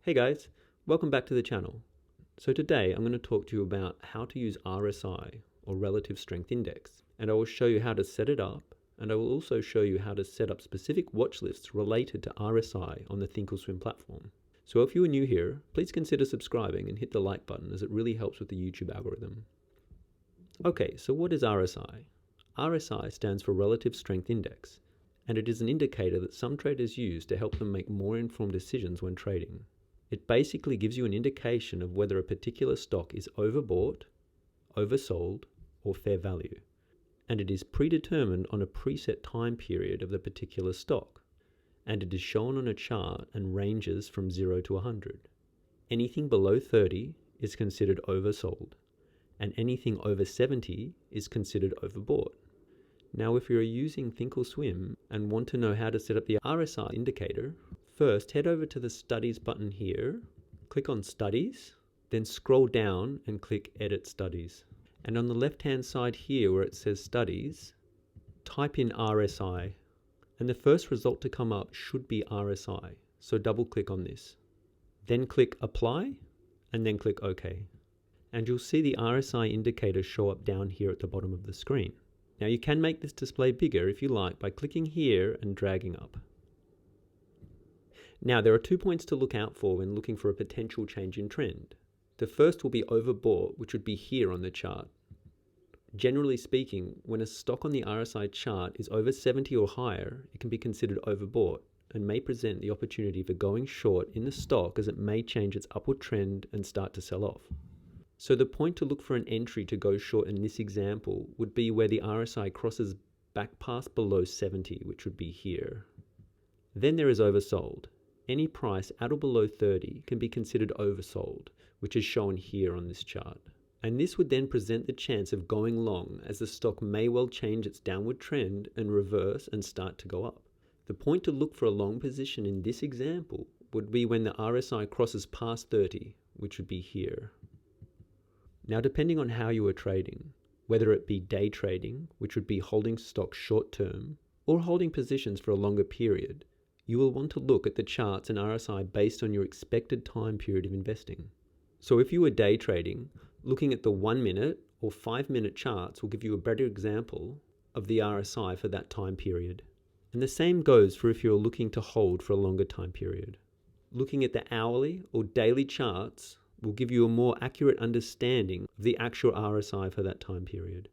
Hey guys, welcome back to the channel. So today I'm going to talk to you about how to use RSI, or Relative Strength Index, and I will show you how to set it up, and I will also show you how to set up specific watch lists related to RSI on the Thinkorswim platform. So if you are new here, please consider subscribing and hit the like button as it really helps with the YouTube algorithm. Okay, so what is RSI? RSI stands for Relative Strength Index, and it is an indicator that some traders use to help them make more informed decisions when trading. It basically gives you an indication of whether a particular stock is overbought, oversold, or fair value, and it is predetermined on a preset time period of the particular stock, and it is shown on a chart and ranges from 0 to 100. Anything below 30 is considered oversold, and anything over 70 is considered overbought. Now, if you're using Thinkorswim and want to know how to set up the RSI indicator, first head over to the Studies button here, click on Studies, then scroll down and click Edit Studies. And on the left hand side here where it says Studies, type in RSI, and the first result to come up should be RSI, so double click on this. Then click Apply, and then click OK. And you'll see the RSI indicator show up down here at the bottom of the screen. Now you can make this display bigger if you like by clicking here and dragging up. Now there are 2 points to look out for when looking for a potential change in trend. The first will be overbought, which would be here on the chart. Generally speaking, when a stock on the RSI chart is over 70 or higher, it can be considered overbought and may present the opportunity for going short in the stock as it may change its upward trend and start to sell off. So the point to look for an entry to go short in this example would be where the RSI crosses back past below 70, which would be here. Then there is oversold. Any price at or below 30 can be considered oversold, which is shown here on this chart. And this would then present the chance of going long, as the stock may well change its downward trend and reverse and start to go up. The point to look for a long position in this example would be when the RSI crosses past 30, which would be here. Now, depending on how you are trading, whether it be day trading, which would be holding stocks short term, or holding positions for a longer period, you will want to look at the charts and RSI based on your expected time period of investing. So if you were day trading, looking at the 1 minute or 5 minute charts will give you a better example of the RSI for that time period. And the same goes for if you're looking to hold for a longer time period. Looking at the hourly or daily charts will give you a more accurate understanding of the actual RSI for that time period.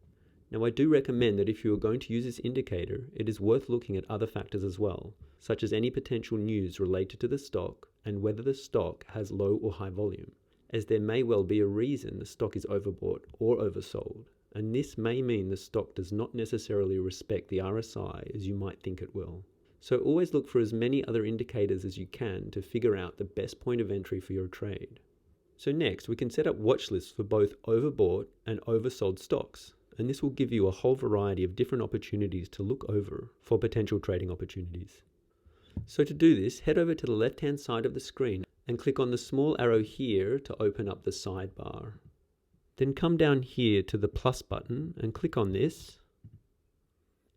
Now, I do recommend that if you are going to use this indicator, it is worth looking at other factors as well, such as any potential news related to the stock and whether the stock has low or high volume, as there may well be a reason the stock is overbought or oversold, and this may mean the stock does not necessarily respect the RSI as you might think it will. So always look for as many other indicators as you can to figure out the best point of entry for your trade. So next, we can set up watch lists for both overbought and oversold stocks, and this will give you a whole variety of different opportunities to look over for potential trading opportunities. So to do this, head over to the left-hand side of the screen and click on the small arrow here to open up the sidebar. Then come down here to the plus button and click on this,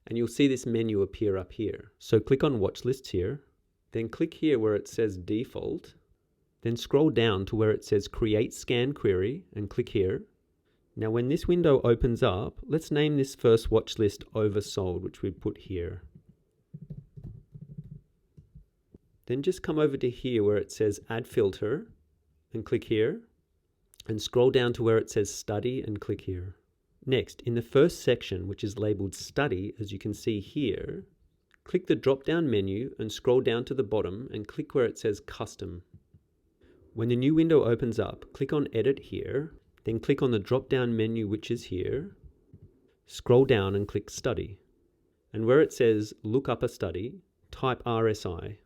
and you'll see this menu appear up here. So click on watch lists here, then click here where it says default, then scroll down to where it says Create Scan Query and click here. Now when this window opens up, let's name this first watch list Oversold, which we put here. Then just come over to here where it says Add Filter and click here, and scroll down to where it says Study and click here. Next, in the first section, which is labeled Study, as you can see here, click the drop-down menu and scroll down to the bottom and click where it says Custom. When the new window opens up, click on Edit here, then click on the drop-down menu which is here, scroll down and click Study. And where it says Look Up a Study, type RSI.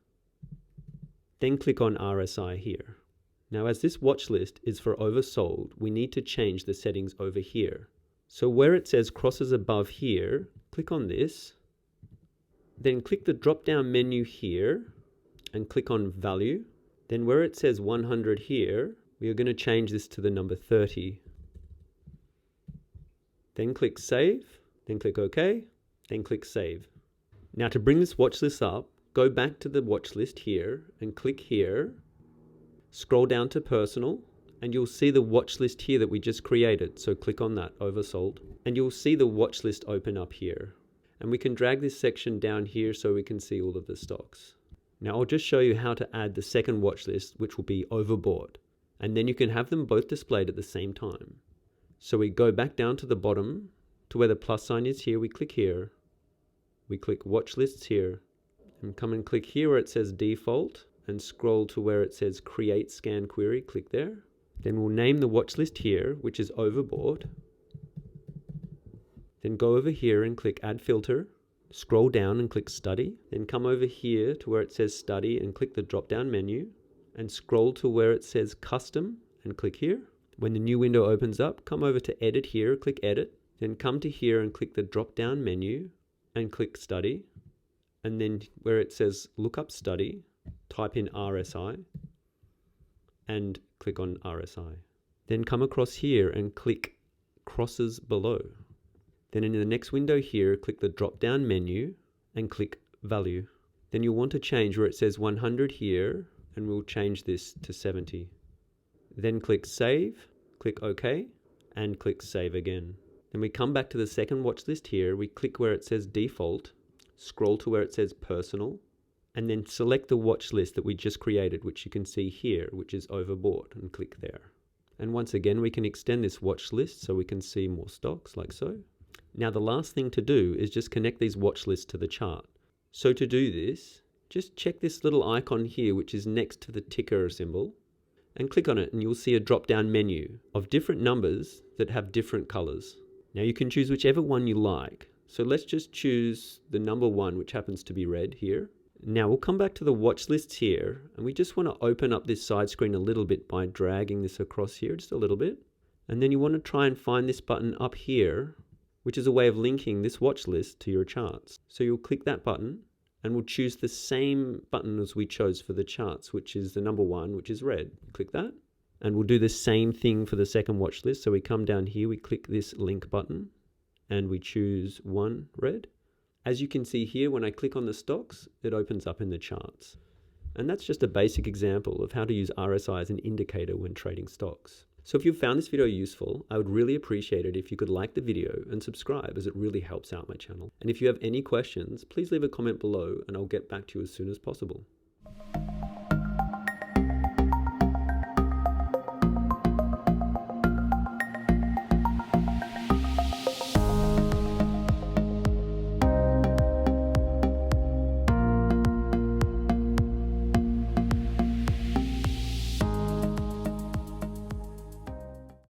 Then click on RSI here. Now as this watch list is for oversold, we need to change the settings over here. So where it says crosses above here, click on this, then click the drop-down menu here and click on Value. Then where it says 100 here, we are going to change this to the number 30. Then click Save, then click OK, then click Save. Now to bring this watch list up, go back to the watch list here and click here, Scroll down to personal, and you'll see the watch list here that we just created. So click on that, Oversold, and you'll see the watch list open up here. And we can drag this section down here so we can see all of the stocks. Now I'll just show you how to add the second watch list, which will be Overbought. And then you can have them both displayed at the same time. So we go back down to the bottom to where the plus sign is here. We click here. We click watch lists here. And come and click here where it says default and scroll to where it says create scan query. Click there. Then we'll name the watch list here, which is Overbought. Then go over here and click add filter. Scroll down and click study. Then come over here to where it says study and click the drop down menu. And scroll to where it says custom and click here. When the new window opens up, come over to edit here, click edit. Then come to here and click the drop down menu and click study. And then where it says lookup study, type in RSI and click on RSI. Then come across here and click crosses below. Then in the next window here, click the drop down menu and click value. Then you'll want to change where it says 100 here, and we'll change this to 70. Then click save, click OK, and click save again. Then we come back to the second watch list here, we click where it says default, scroll to where it says personal, and then select the watch list that we just created, which you can see here, which is Overbought, and click there. And once again, we can extend this watch list so we can see more stocks like so. Now the last thing to do is just connect these watch lists to the chart. So to do this, just check this little icon here, which is next to the ticker symbol, and click on it and you'll see a drop-down menu of different numbers that have different colors. Now you can choose whichever one you like. So let's just choose the number 1, which happens to be red here. Now we'll come back to the watch lists here, and we just want to open up this side screen a little bit by dragging this across here just a little bit. And then you want to try and find this button up here, which is a way of linking this watch list to your charts. So you'll click that button, and we'll choose the same button as we chose for the charts, which is the number 1, which is red. Click that. And we'll do the same thing for the second watch list. So we come down here, we click this link button, and we choose 1 red. As you can see here, when I click on the stocks, it opens up in the charts. And that's just a basic example of how to use RSI as an indicator when trading stocks. So if you found this video useful, I would really appreciate it if you could like the video and subscribe, as it really helps out my channel. And if you have any questions, please leave a comment below and I'll get back to you as soon as possible.